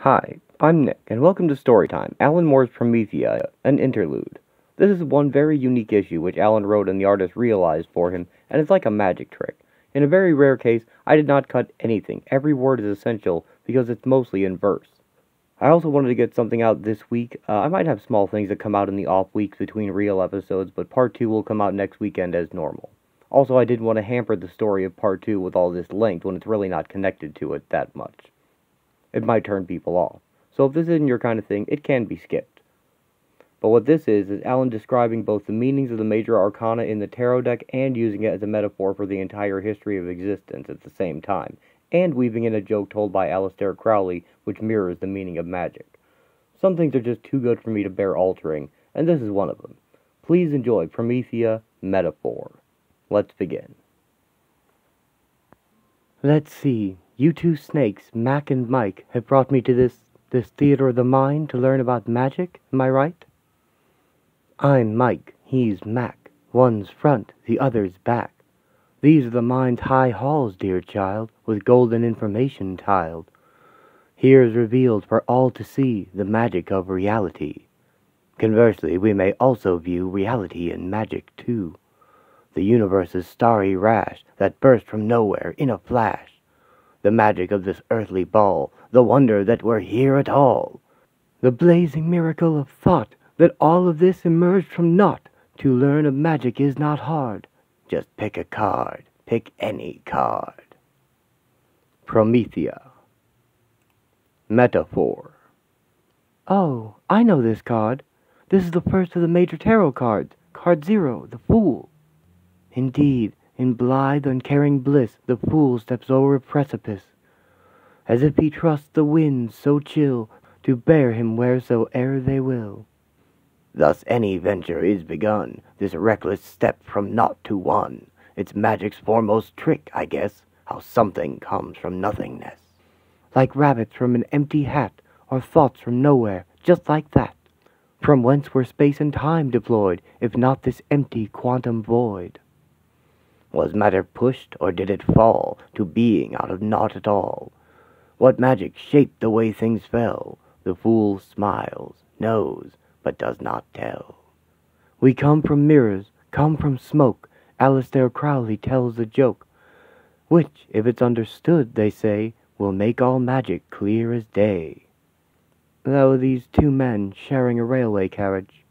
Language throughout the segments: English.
Hi, I'm Nick, and welcome to Storytime, Alan Moore's Promethea, an Interlude. This is one very unique issue which Alan wrote and the artist realized for him, and it's like a magic trick. In a very rare case, I did not cut anything. Every word is essential because it's mostly in verse. I also wanted to get something out this week. I might have small things that come out in the off weeks between real episodes, but part 2 will come out next weekend as normal. Also, I didn't want to hamper the story of part 2 with all this length when it's really not connected to it that much. It might turn people off. So if this isn't your kind of thing, it can be skipped. But what this is Alan describing both the meanings of the major arcana in the tarot deck and using it as a metaphor for the entire history of existence at the same time, and weaving in a joke told by Alistair Crowley which mirrors the meaning of magic. Some things are just too good for me to bear altering, and this is one of them. Please enjoy Promethea, Metaphor. Let's begin. Let's see. You two snakes, Mac and Mike, have brought me to this theater of the mind to learn about magic, am I right? I'm Mike, he's Mac. One's front, the other's back. These are the mind's high halls, dear child, with golden information tiled. Here is revealed for all to see the magic of reality. Conversely, we may also view reality and magic too. The universe's starry rash that burst from nowhere in a flash. The magic of this earthly ball, the wonder that we're here at all. The blazing miracle of thought, that all of this emerged from naught. To learn of magic is not hard. Just pick a card, pick any card. Promethea. Metaphor. Oh, I know this card. This is the first of the major tarot cards, card 0, the Fool. Indeed, in blithe, uncaring bliss, the fool steps o'er a precipice, as if he trusts the winds so chill to bear him wheresoe'er they will. Thus any venture is begun, this reckless step from naught to one. It's magic's foremost trick, I guess, how something comes from nothingness. Like rabbits from an empty hat, or thoughts from nowhere, just like that. From whence were space and time deployed, if not this empty quantum void? Was matter pushed, or did it fall to being out of naught at all? What magic shaped the way things fell? The fool smiles, knows, but does not tell. We come from mirrors, come from smoke. Alistair Crowley tells a joke, which, if it's understood, they say, will make all magic clear as day. Though these two men sharing a railway carriage.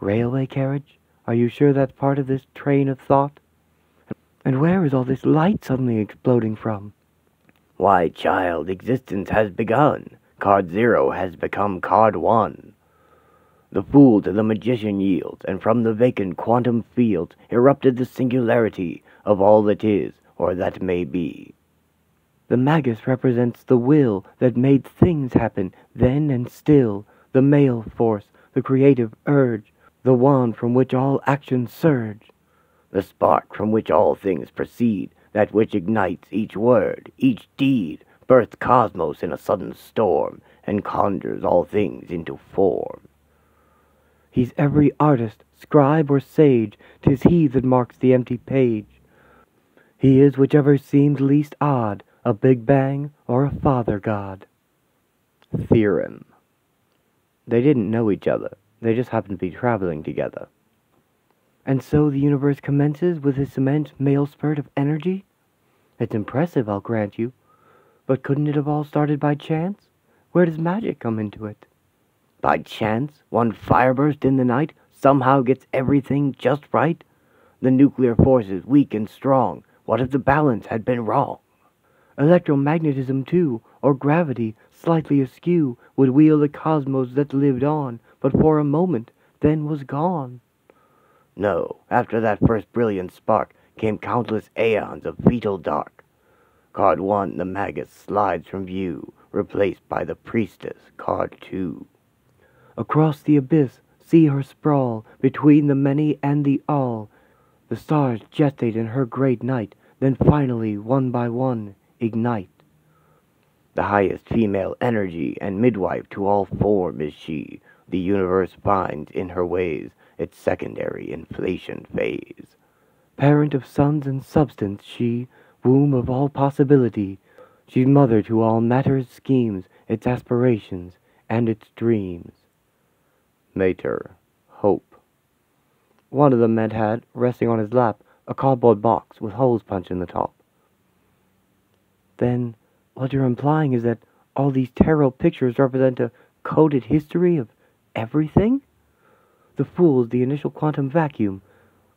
Railway carriage? Are you sure that's part of this train of thought? And where is all this light suddenly exploding from? Why, child, existence has begun. Card 0 has become card 1. The fool to the magician yields, and from the vacant quantum fields erupted the singularity of all that is, or that may be. The Magus represents the will that made things happen then and still, the male force, the creative urge, the wand from which all actions surge, the spark from which all things proceed, that which ignites each word, each deed, births cosmos in a sudden storm, and conjures all things into form. He's every artist, scribe or sage, 'tis he that marks the empty page. He is whichever seems least odd, a Big Bang or a Father God. Theorem. They didn't know each other. They just happen to be traveling together. And so the universe commences with this immense male spurt of energy? It's impressive, I'll grant you. But couldn't it have all started by chance? Where does magic come into it? By chance? One fireburst in the night somehow gets everything just right? The nuclear force is weak and strong. What if the balance had been wrong? Electromagnetism, too, or gravity, slightly askew, would wheel the cosmos that lived on, but for a moment, then was gone. No, after that first brilliant spark came countless aeons of fetal dark. Card 1, the Magus, slides from view, replaced by the Priestess, card 2. Across the abyss, see her sprawl, between the many and the all. The stars gestate in her great night, then finally, one by one, ignite. The highest female energy and midwife to all form is she. The universe finds in her ways its secondary inflation phase. Parent of suns and substance she, womb of all possibility, She's mother to all matter's schemes, its aspirations, and its dreams. Mater, hope. One of the men had, resting on his lap, a cardboard box with holes punched in the top. Then, what you're implying is that all these tarot pictures represent a coded history of everything? The Fool's the initial quantum vacuum,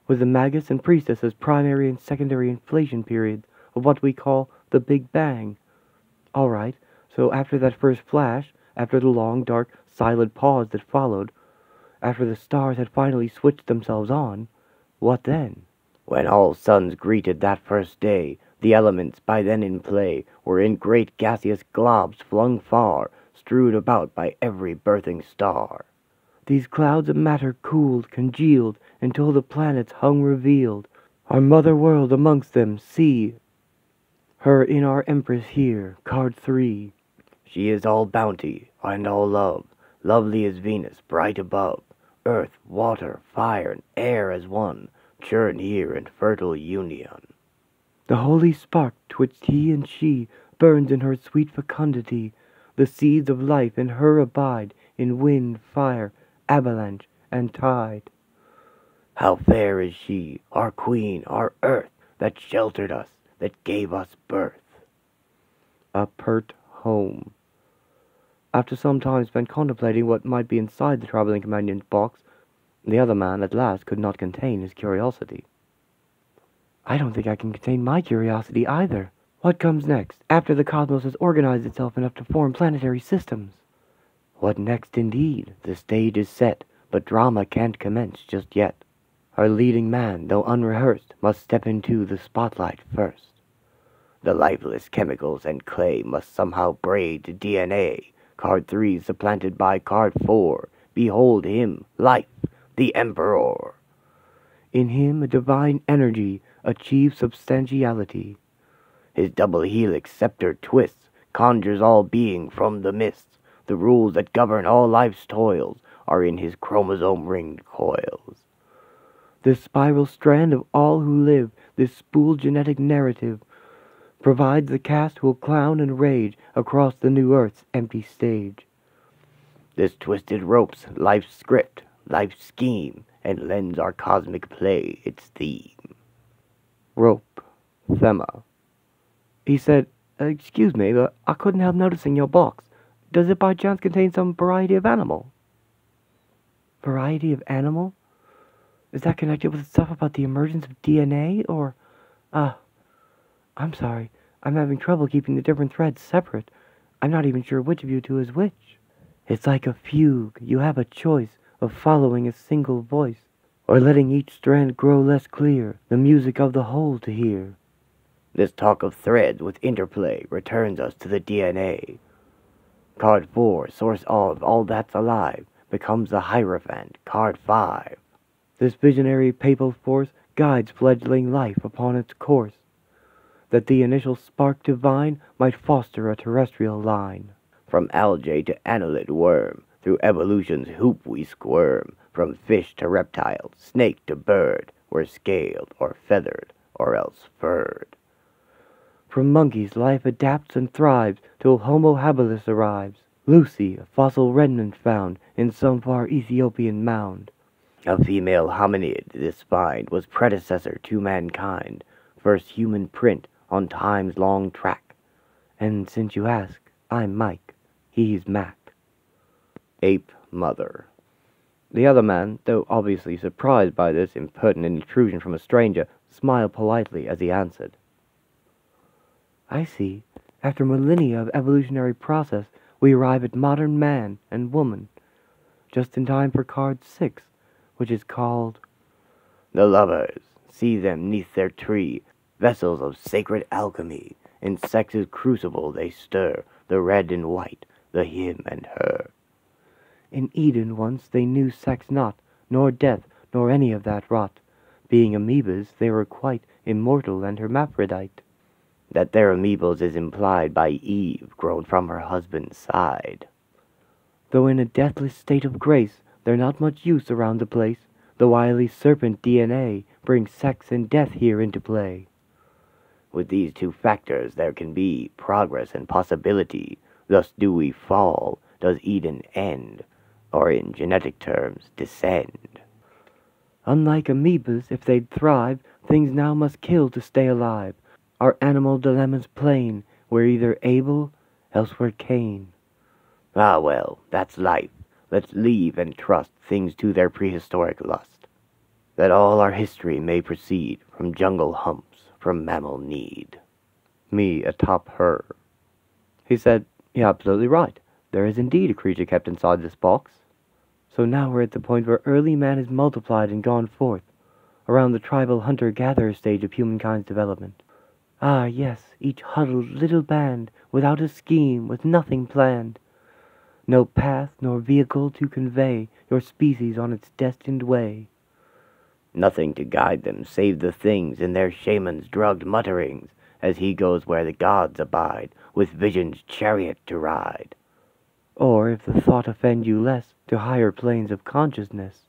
with the Magus and Priestess as primary and secondary inflation periods of what we call the Big Bang. All right, so after that first flash, after the long, dark, silent pause that followed, after the stars had finally switched themselves on, what then? When all suns greeted that first day, the elements by then in play were in great gaseous globs flung far, strewed about by every birthing star. These clouds of matter cooled, congealed, until the planets hung revealed. Our mother world amongst them, see her in our Empress here, card 3. She is all bounty, and all love, lovely as Venus, bright above. Earth, water, fire, and air as one, churn here in fertile union. The holy spark twixt he and she burns in her sweet fecundity. The seeds of life in her abide, in wind, fire, avalanche, and tide. How fair is she, our queen, our earth, that sheltered us, that gave us birth. A pert home. After some time spent contemplating what might be inside the traveling companion's box, the other man at last could not contain his curiosity. I don't think I can contain my curiosity either. What comes next, after the cosmos has organized itself enough to form planetary systems? What next indeed? The stage is set, but drama can't commence just yet. Our leading man, though unrehearsed, must step into the spotlight first. The lifeless chemicals and clay must somehow braid to DNA. Card 3 supplanted by card 4. Behold him, life, the Emperor. In him a divine energy achieves substantiality. His double helix scepter twists, conjures all being from the mists. The rules that govern all life's toils are in his chromosome-ringed coils. This spiral strand of all who live, this spool genetic narrative, provides the cast who'll clown and rage across the new earth's empty stage. This twisted rope's life's script, life's scheme, and lends our cosmic play its theme. Rope. Thema. He said, excuse me, but I couldn't help noticing your box. Does it by chance contain some variety of animal? Variety of animal? Is that connected with stuff about the emergence of DNA, or... I'm sorry. I'm having trouble keeping the different threads separate. I'm not even sure which of you two is which. It's like a fugue. You have a choice of following a single voice, or letting each strand grow less clear, the music of the whole to hear. This talk of threads with interplay returns us to the DNA. Card 4, source of all that's alive, becomes the Hierophant, card 5. This visionary papal force guides fledgling life upon its course, that the initial spark divine might foster a terrestrial line. From algae to annelid worm, through evolution's hoop we squirm, from fish to reptile, snake to bird, we're scaled or feathered, or else furred. From monkeys life adapts and thrives, till Homo habilis arrives. Lucy, a fossil remnant found in some far Ethiopian mound. A female hominid, this find, was predecessor to mankind, first human print on time's long track. And since you ask, I'm Mike, he's Mac. Ape Mother. The other man, though obviously surprised by this impertinent intrusion from a stranger, smiled politely as he answered. I see. After millennia of evolutionary process, we arrive at modern man and woman, just in time for card 6, which is called... The lovers, see them neath their tree, vessels of sacred alchemy. In sex's crucible they stir, the red and white, the him and her. In Eden once they knew sex not, nor death, nor any of that rot. Being amoebas, they were quite immortal and hermaphrodite. That their amoebals is implied by Eve, grown from her husband's side. Though in a deathless state of grace, they're not much use around the place. The wily serpent DNA brings sex and death here into play. With these two factors there can be progress and possibility. Thus do we fall, does Eden end, or in genetic terms, descend. Unlike amoebas, if they'd thrive, things now must kill to stay alive. Our animal dilemma's plain. We're either Abel, else we're Cain. Ah well, that's life. Let's leave and trust things to their prehistoric lust. That all our history may proceed from jungle humps, from mammal need. Me atop her. He said, "You're absolutely right. There is indeed a creature kept inside this box." So now we're at the point where early man is multiplied and gone forth, around the tribal hunter-gatherer stage of humankind's development. Ah, yes, each huddled little band, without a scheme, with nothing planned. No path nor vehicle to convey your species on its destined way. Nothing to guide them save the things in their shaman's drugged mutterings, as he goes where the gods abide, with vision's chariot to ride. Or, if the thought offend you less, to higher planes of consciousness.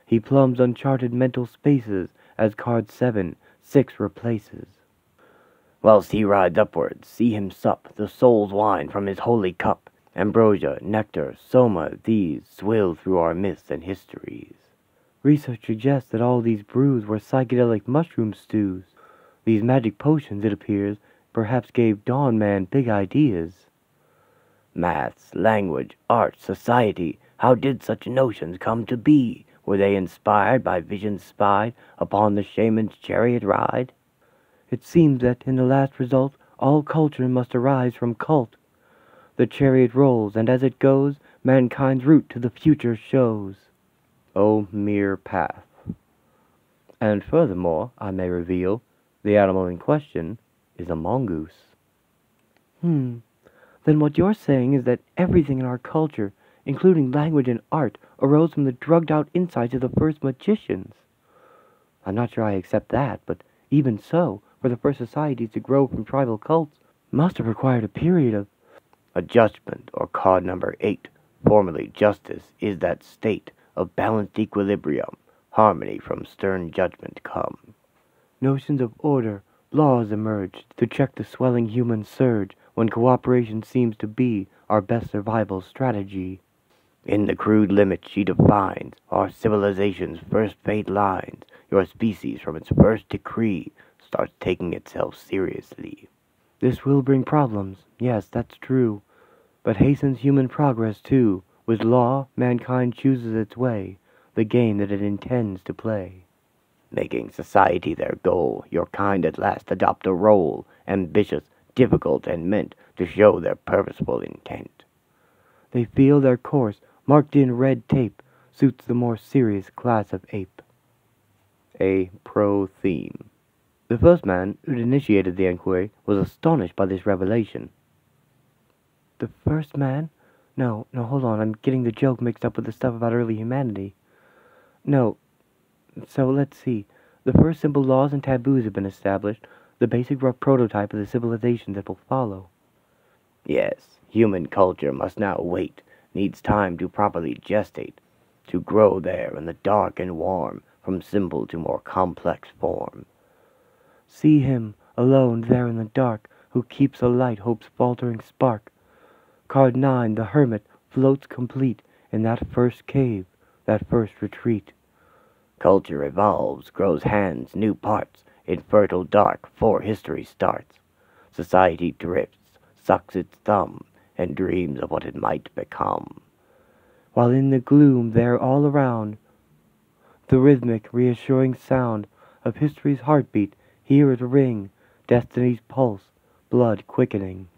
He plumbs uncharted mental spaces, as card 7, 6 replaces. Whilst he rides upwards, see him sup the soul's wine from his holy cup. Ambrosia, nectar, soma, these swill through our myths and histories. Research suggests that all these brews were psychedelic mushroom stews. These magic potions, it appears, perhaps gave Dawn Man big ideas. Maths, language, art, society, how did such notions come to be? Were they inspired by visions spied upon the shaman's chariot ride? It seems that, in the last result, all culture must arise from cult. The chariot rolls, and as it goes, mankind's route to the future shows. O mere path. And furthermore, I may reveal, the animal in question is a mongoose. Then what you're saying is that everything in our culture, including language and art, arose from the drugged-out insights of the first magicians. I'm not sure I accept that, but even so, for the first societies to grow from tribal cults, must have required a period of Adjustment, or card number 8, formerly justice, is that state of balanced equilibrium, harmony from stern judgment come. Notions of order, laws emerged to check the swelling human surge when cooperation seems to be our best survival strategy. In the crude limits she defines our civilization's first fate lines. Your species from its first decree starts taking itself seriously. This will bring problems, yes, that's true, but hastens human progress too. With law, mankind chooses its way, the game that it intends to play. Making society their goal, your kind at last adopt a role, ambitious, difficult, and meant to show their purposeful intent. They feel their course, marked in red tape, suits the more serious class of ape. A pro-theme. The first man who'd initiated the inquiry was astonished by this revelation. The first man? No, hold on, I'm getting the joke mixed up with the stuff about early humanity. No, so let's see. The first simple laws and taboos have been established, the basic rough prototype of the civilization that will follow. Yes, human culture must now wait, needs time to properly gestate, to grow there in the dark and warm, from simple to more complex form. See him, alone there in the dark, who keeps alight hope's faltering spark. Card 9, the Hermit, floats complete in that first cave, that first retreat. Culture evolves, grows hands, new parts, in fertile dark, for history starts. Society drifts, sucks its thumb, and dreams of what it might become. While in the gloom there all around, the rhythmic, reassuring sound of history's heartbeat, hear it ring, destiny's pulse, blood quickening.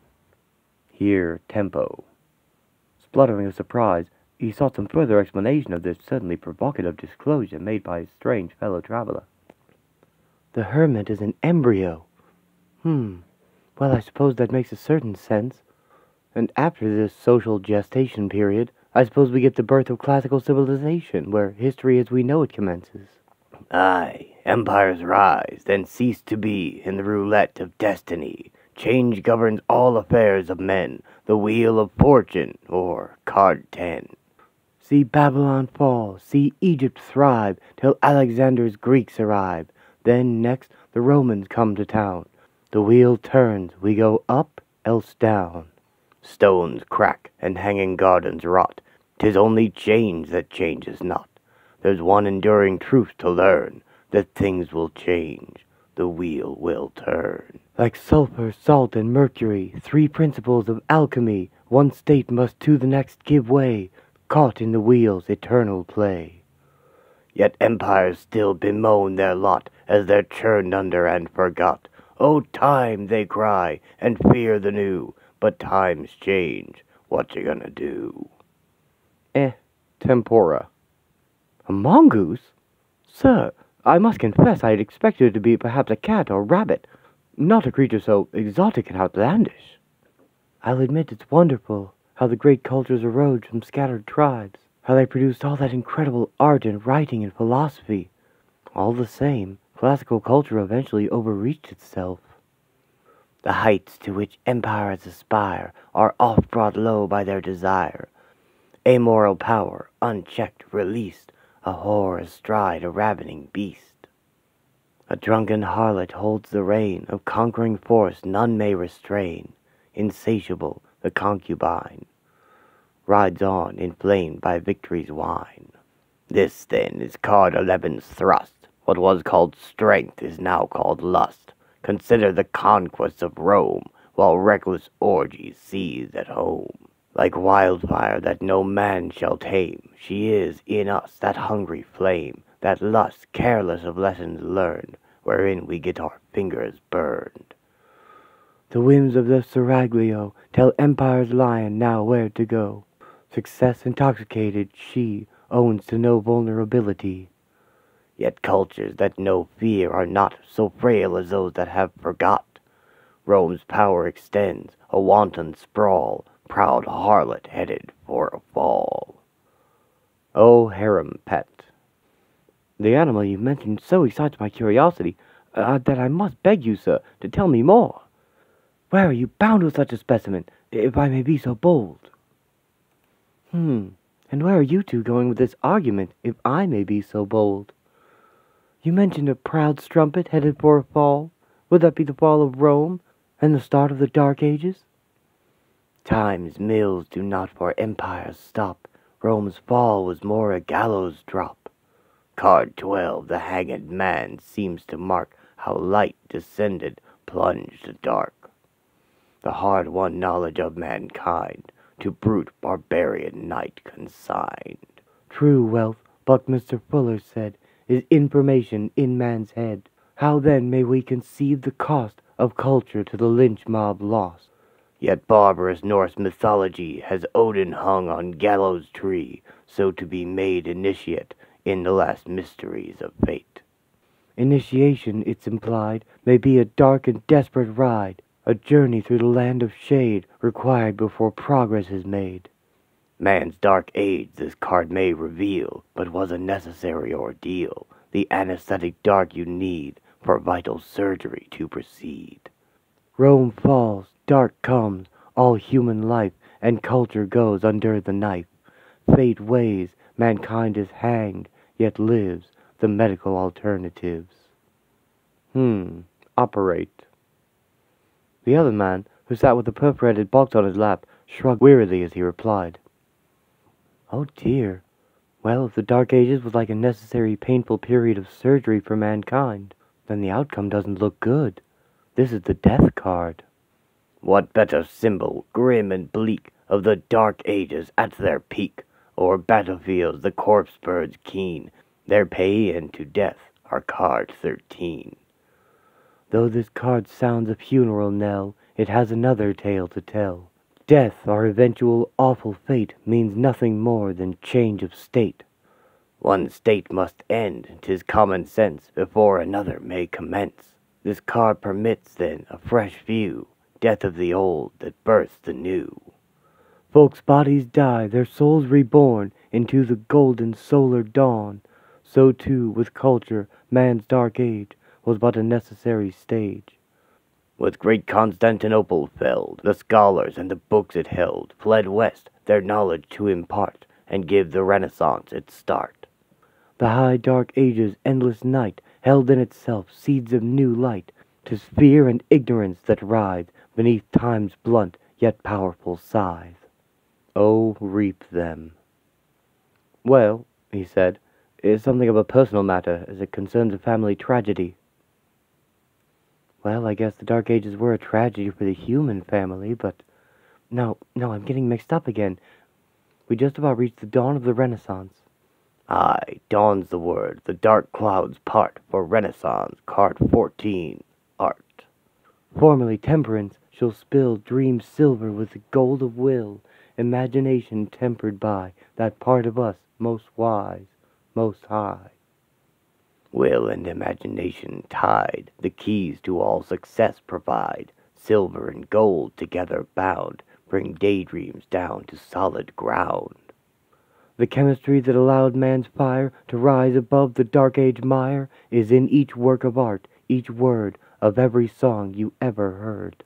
Here, tempo. Spluttering with surprise, he sought some further explanation of this suddenly provocative disclosure made by his strange fellow traveler. The Hermit is an embryo. Well, I suppose that makes a certain sense. And after this social gestation period, I suppose we get the birth of classical civilization, where history as we know it commences. Aye, empires rise, then cease to be in the roulette of destiny. Change governs all affairs of men, the wheel of fortune, or card 10. See Babylon fall, see Egypt thrive, till Alexander's Greeks arrive. Then next the Romans come to town. The wheel turns, we go up, else down. Stones crack and hanging gardens rot. 'Tis only change that changes not. There's one enduring truth to learn, that things will change, the wheel will turn. Like sulfur, salt, and mercury, three principles of alchemy, one state must to the next give way, caught in the wheel's eternal play. Yet empires still bemoan their lot as they're churned under and forgot. "O time," they cry, and fear the new, but times change, what you gonna do? Tempora. A mongoose? Sir, I must confess I had expected it to be perhaps a cat or rabbit, not a creature so exotic and outlandish. I'll admit it's wonderful how the great cultures arose from scattered tribes, how they produced all that incredible art and writing and philosophy. All the same, classical culture eventually overreached itself. The heights to which empires aspire are oft brought low by their desire. Amoral power, unchecked, released, a whore astride a ravening beast. A drunken harlot holds the rein of conquering force none may restrain. Insatiable, the concubine rides on, inflamed by victory's wine. This, then, is card 11's thrust. What was called strength is now called lust. Consider the conquests of Rome, while reckless orgies seize at home. Like wildfire that no man shall tame, she is in us that hungry flame, that lust careless of lessons learned, wherein we get our fingers burned. The whims of the seraglio tell empire's lion now where to go. Success intoxicated, she owns to no vulnerability. Yet cultures that know fear are not so frail as those that have forgot. Rome's power extends, a wanton sprawl, proud harlot headed for a fall. Oh, harem pet. The animal you mentioned so excites my curiosity that I must beg you, sir, to tell me more. Where are you bound with such a specimen, if I may be so bold? And where are you two going with this argument, if I may be so bold? You mentioned a proud strumpet headed for a fall. Would that be the fall of Rome, and the start of the Dark Ages? Time's mills do not for empires stop. Rome's fall was more a gallows drop. Card 12, the hanged man, seems to mark how light descended, plunged to dark. The hard-won knowledge of mankind to brute barbarian night consigned. True wealth, Buckminster Fuller said, is information in man's head. How then may we conceive the cost of culture to the lynch mob lost? Yet barbarous Norse mythology has Odin hung on gallows tree, so to be made initiate in the last mysteries of fate. Initiation, it's implied, may be a dark and desperate ride, a journey through the land of shade required before progress is made. Man's dark age this card may reveal, but was a necessary ordeal, the anesthetic dark you need for vital surgery to proceed. Rome falls, dark comes, all human life and culture goes under the knife. Fate weighs, mankind is hanged, yet lives the medical alternatives. Operate. The other man, who sat with a perforated box on his lap, shrugged wearily as he replied, "Oh dear. Well, if the Dark Ages was like a necessary painful period of surgery for mankind, then the outcome doesn't look good. This is the death card." What better symbol, grim and bleak, of the Dark Ages at their peak, o'er battlefields the corpse birds keen, their paean to death are card 13. Though this card sounds a funeral knell, it has another tale to tell. Death, our eventual awful fate, means nothing more than change of state. One state must end, 'tis common sense, before another may commence. This card permits, then, a fresh view, death of the old that births the new. Folks' bodies die, their souls reborn into the golden solar dawn. So too, with culture, man's dark age was but a necessary stage. With great Constantinople felled, the scholars and the books it held fled west their knowledge to impart, and give the Renaissance its start. The high dark ages' endless night held in itself seeds of new light, 'Tis fear and ignorance that writhe beneath time's blunt yet powerful scythe. Oh, reap them. Well, he said, it's something of a personal matter, as it concerns a family tragedy. Well, I guess the Dark Ages were a tragedy for the human family, but... No, I'm getting mixed up again. We just about reached the dawn of the Renaissance. Aye, dawn's the word, the dark clouds part, for Renaissance, card 14, art. Formerly temperance shall spill dreams silver with the gold of will, imagination tempered by that part of us most wise, most high. Will and imagination tied, the keys to all success provide, silver and gold together bound, bring daydreams down to solid ground. The chemistry that allowed man's fire to rise above the Dark Age mire is in each work of art, each word of every song you ever heard.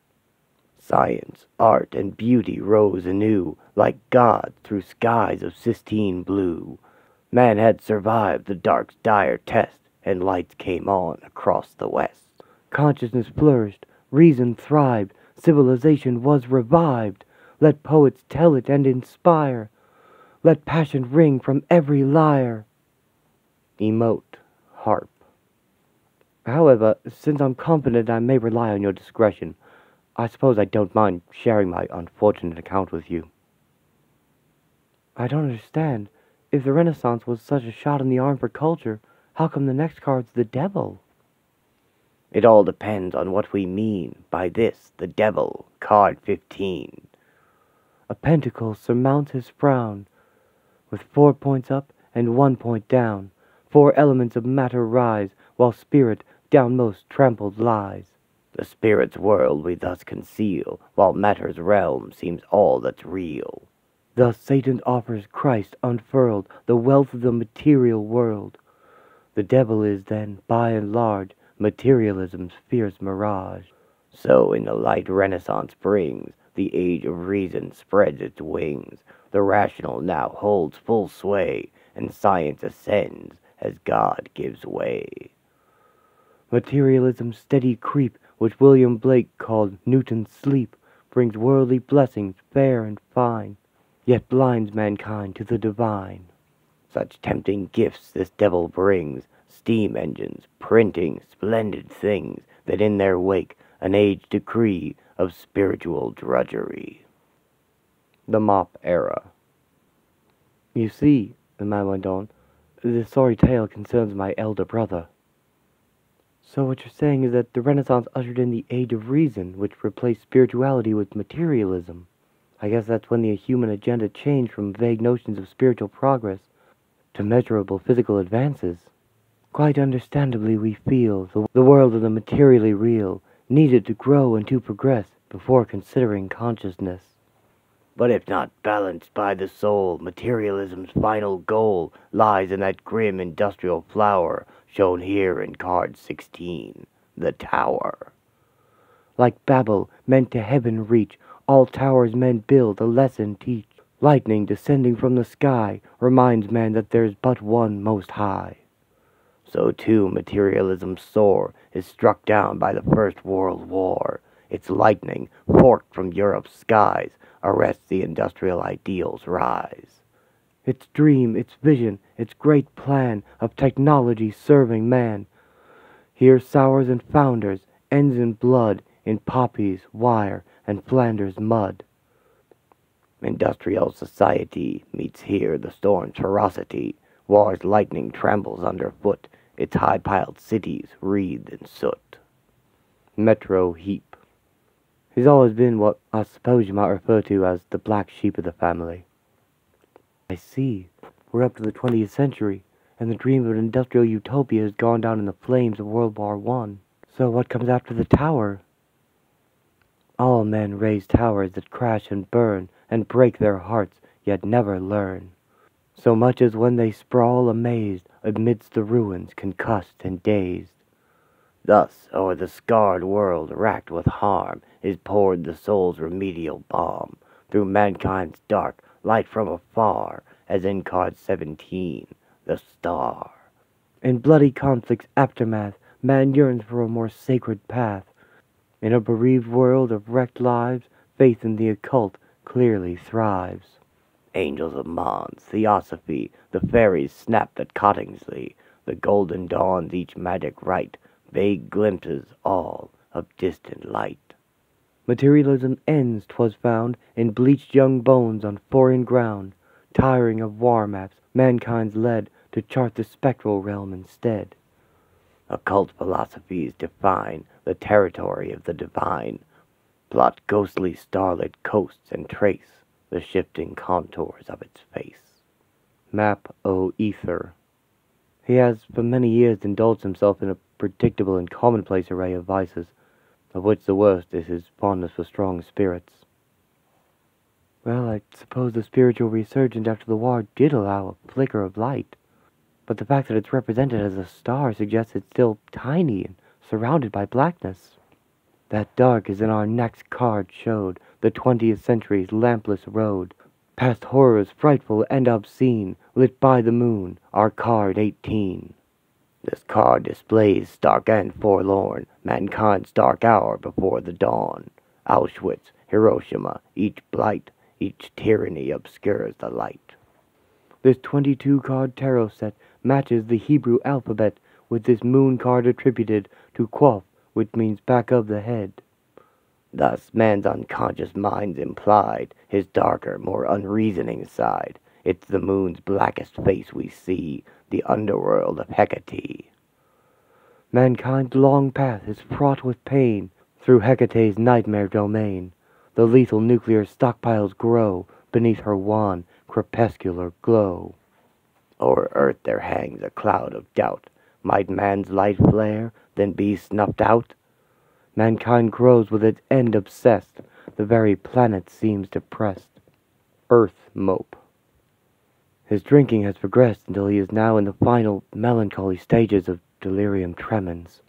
Science, art, and beauty rose anew, like gods through skies of sistine blue. Man had survived the dark's dire test, and lights came on across the west. Consciousness flourished, reason thrived, civilization was revived. Let poets tell it and inspire. Let passion ring from every lyre. Emote, harp. However, since I'm confident I may rely on your discretion, I suppose I don't mind sharing my unfortunate account with you. I don't understand. If the Renaissance was such a shot in the arm for culture, how come the next card's the devil? It all depends on what we mean by this, the devil, card 15. A pentacle surmounts his frown, with 4 points up and 1 point down. 4 elements of matter rise, while spirit downmost trampled lies. The spirit's world we thus conceal, while matter's realm seems all that's real. Thus Satan offers Christ unfurled, the wealth of the material world. The devil is then, by and large, materialism's fierce mirage. So in the light Renaissance brings, the age of reason spreads its wings. The rational now holds full sway, and science ascends as God gives way. Materialism's steady creep, which William Blake called Newton's sleep, brings worldly blessings fair and fine, yet blinds mankind to the divine. Such tempting gifts this devil brings, steam engines, printing, splendid things, that in their wake an age decree of spiritual drudgery. The Mop Era. You see, the man went on, this sorry tale concerns my elder brother. So what you're saying is that the Renaissance ushered in the Age of Reason, which replaced spirituality with materialism. I guess that's when the human agenda changed from vague notions of spiritual progress to measurable physical advances. Quite understandably we feel the world of the materially real needed to grow and to progress before considering consciousness. But if not balanced by the soul, materialism's final goal lies in that grim industrial flower shown here in card 16, the tower. Like Babel, meant to heaven reach, all towers men build, a lesson teach. Lightning descending from the sky reminds man that there's but one Most High. So too materialism's sore is struck down by the First World War. Its lightning, forked from Europe's skies, arrests the industrial ideal's rise. Its dream, its vision, its great plan of technology serving man. Here sours and founders, ends in blood, in poppies, wire, and Flanders mud. Industrial society meets here the storm's ferocity. War's lightning trembles underfoot, its high-piled cities wreathed in soot. Metro heap. He's always been what I suppose you might refer to as the black sheep of the family. I see. We're up to the 20th century, and the dream of an industrial utopia has gone down in the flames of World War I. So what comes after the tower? All men raise towers that crash and burn, and break their hearts, yet never learn. So much as when they sprawl amazed amidst the ruins, concussed and dazed. Thus o'er the scarred world racked with harm is poured the soul's remedial balm. Through mankind's dark, light from afar, as in card 17, the star. In bloody conflict's aftermath, man yearns for a more sacred path, In a bereaved world of wrecked lives, faith in the occult clearly thrives. Angels of Mons, Theosophy, the fairies snapped at Cottingsley, the golden dawns each magic rite, vague glimpses all of distant light. Materialism ends, 'twas found, in bleached young bones on foreign ground. Tiring of war maps, mankind's led to chart the spectral realm instead. Occult philosophies define the territory of the divine, plot ghostly starlit coasts and trace the shifting contours of its face. Map o' Ether. He has for many years indulged himself in a predictable and commonplace array of vices, of which the worst is his fondness for strong spirits. Well, I suppose the spiritual resurgence after the war did allow a flicker of light, but the fact that it's represented as a star suggests it's still tiny and surrounded by blackness. That dark is in our next card showed, the 20th century's lampless road, past horrors frightful and obscene, lit by the moon, our card 18. This card displays, stark and forlorn, mankind's dark hour before the dawn. Auschwitz, Hiroshima, each blight, each tyranny obscures the light. This 22-card tarot set matches the Hebrew alphabet with this moon card attributed to Quoth, which means back of the head. Thus man's unconscious mind's implied, his darker, more unreasoning side. It's the moon's blackest face we see, the underworld of Hecate. Mankind's long path is fraught with pain through Hecate's nightmare domain. The lethal nuclear stockpiles grow beneath her wan, crepuscular glow. O'er earth there hangs a cloud of doubt. Might man's light flare, then be snuffed out? Mankind grows with its end obsessed. The very planet seems depressed. Earth mope. His drinking has progressed until he is now in the final melancholy stages of delirium tremens.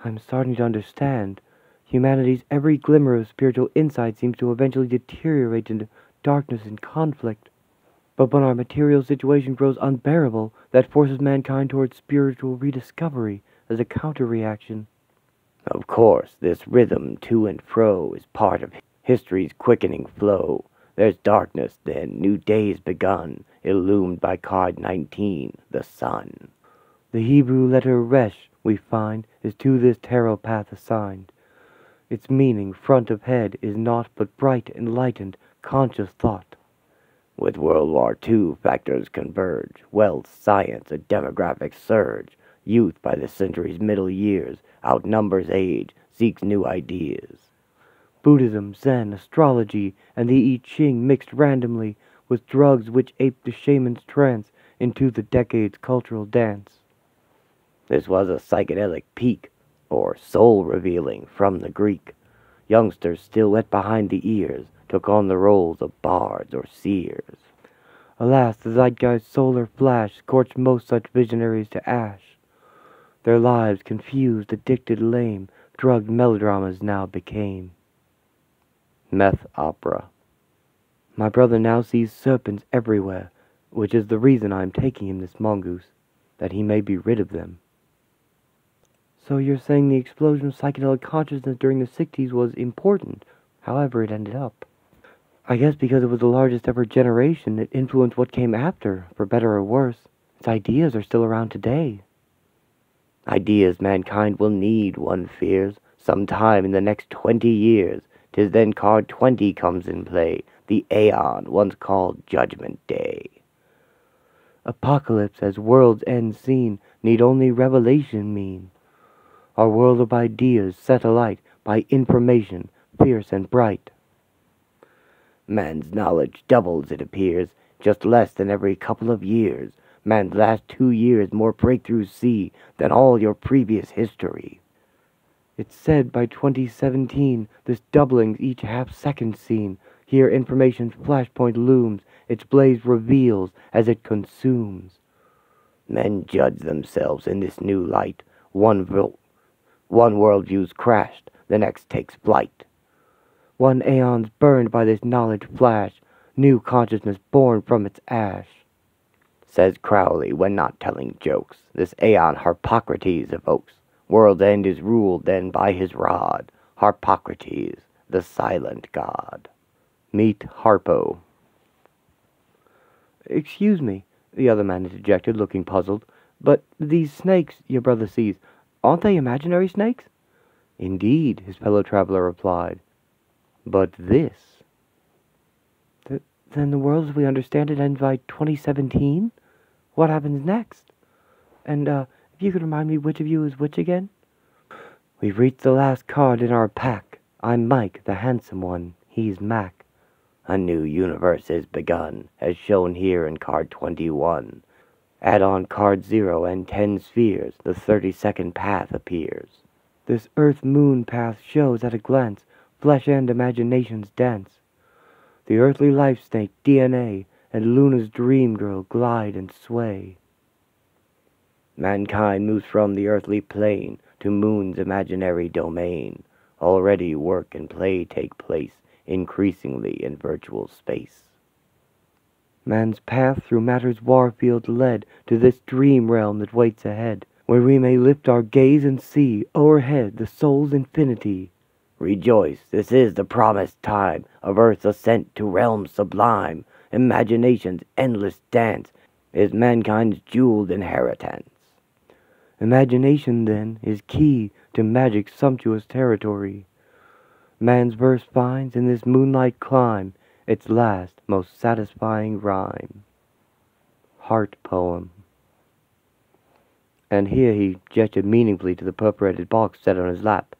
I'm starting to understand. Humanity's every glimmer of spiritual insight seems to eventually deteriorate into darkness and conflict. But when our material situation grows unbearable, that forces mankind towards spiritual rediscovery as a counter-reaction. Of course, this rhythm to and fro is part of history's quickening flow. There's darkness then, new days begun, illumined by card 19, the sun. The Hebrew letter Resh, we find, is to this tarot path assigned. Its meaning, front of head, is naught but bright, enlightened, conscious thought. With World War II, factors converge. Wealth, science, a demographic surge. Youth by the century's middle years outnumbers age, seeks new ideas. Buddhism, Zen, astrology, and the I Ching mixed randomly with drugs which ape the shaman's trance into the decade's cultural dance. This was a psychedelic peak, or soul-revealing from the Greek. Youngsters still wet behind the ears took on the roles of bards or seers. Alas, the zeitgeist's solar flash scorched most such visionaries to ash. Their lives confused, addicted, lame, drugged melodramas now became. Meth opera. My brother now sees serpents everywhere, which is the reason I am taking him this mongoose, that he may be rid of them. So you're saying the explosion of psychedelic consciousness during the 60s was important, however it ended up. I guess because it was the largest ever generation, it influenced what came after, for better or worse. Its ideas are still around today. Ideas mankind will need, one fears, sometime in the next 20 years. 'Tis then card 20 comes in play, the Aeon, once called Judgment Day. Apocalypse as world's end seen need only revelation mean. Our world of ideas set alight by information, fierce and bright. Man's knowledge doubles, it appears, just less than every couple of years. Man's last 2 years more breakthroughs see than all your previous history. It's said by 2017, this doubling's each half-second seen. Here information's flashpoint looms, its blaze reveals as it consumes. Men judge themselves in this new light. One worldview's crashed, the next takes flight. One aeon's burned by this knowledge flash, new consciousness born from its ash. Says Crowley when not telling jokes, this Aeon Harpocrates evokes. World's end is ruled then by his rod, Harpocrates, the silent god. Meet Harpo. Excuse me, the other man interjected, looking puzzled, but these snakes your brother sees, aren't they imaginary snakes? Indeed, his fellow traveler replied. But this... Then the world as we understand it ends by 2017? What happens next? And, if you could remind me which of you is which again? We've reached the last card in our pack. I'm Mike, the handsome one. He's Mac. A new universe is begun, as shown here in card 21. Add on card 0 and 10 spheres, the 32nd path appears. This Earth-Moon path shows at a glance flesh and imagination's dance. The earthly life snake DNA and Luna's dream girl glide and sway. Mankind moves from the earthly plane to Moon's imaginary domain. Already work and play take place, increasingly in virtual space. Man's path through matter's warfield led to this dream realm that waits ahead, where we may lift our gaze and see o'erhead the soul's infinity. Rejoice, this is the promised time of Earth's ascent to realms sublime. Imagination's endless dance is mankind's jeweled inheritance. Imagination, then, is key to magic's sumptuous territory. Man's verse finds in this moonlight climb its last, most satisfying rhyme. Heart Poem. And here he gestured meaningfully to the perforated box set on his lap.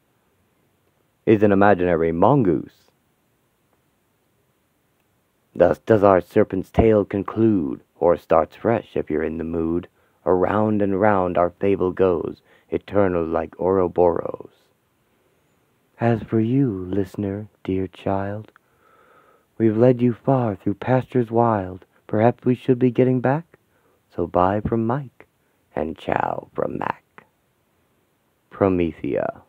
Is an imaginary mongoose. Thus does our serpent's tale conclude, or starts fresh if you're in the mood. Around and round our fable goes, eternal like Ouroboros. As for you, listener, dear child, we've led you far through pastures wild. Perhaps we should be getting back? So bye from Mike, and ciao from Mac. Promethea.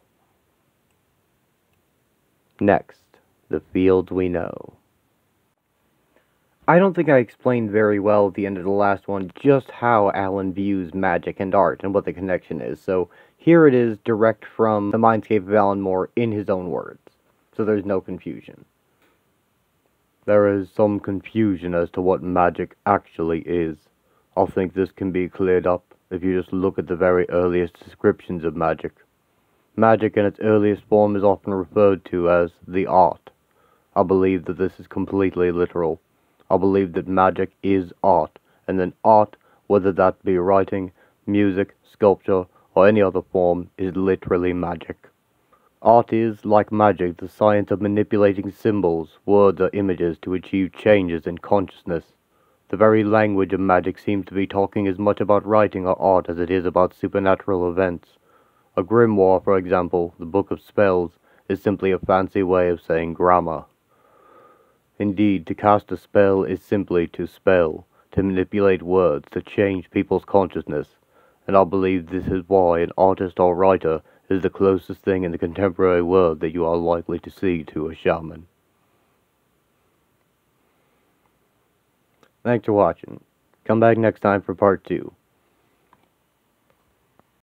Next, the fields we know. I don't think I explained very well at the end of the last one just how Alan views magic and art and what the connection is, so here it is direct from the Mindscape of Alan Moore in his own words, so there's no confusion. There is some confusion as to what magic actually is. I think this can be cleared up if you just look at the very earliest descriptions of magic. Magic in its earliest form is often referred to as the art. I believe that this is completely literal. I believe that magic is art, and then art, whether that be writing, music, sculpture, or any other form, is literally magic. Art is, like magic, the science of manipulating symbols, words, or images to achieve changes in consciousness. The very language of magic seems to be talking as much about writing or art as it is about supernatural events. A grimoire, for example, the book of spells, is simply a fancy way of saying grammar. Indeed, to cast a spell is simply to spell, to manipulate words, to change people's consciousness, and I believe this is why an artist or writer is the closest thing in the contemporary world that you are likely to see to a shaman. Thanks for watching. Come back next time for part 2.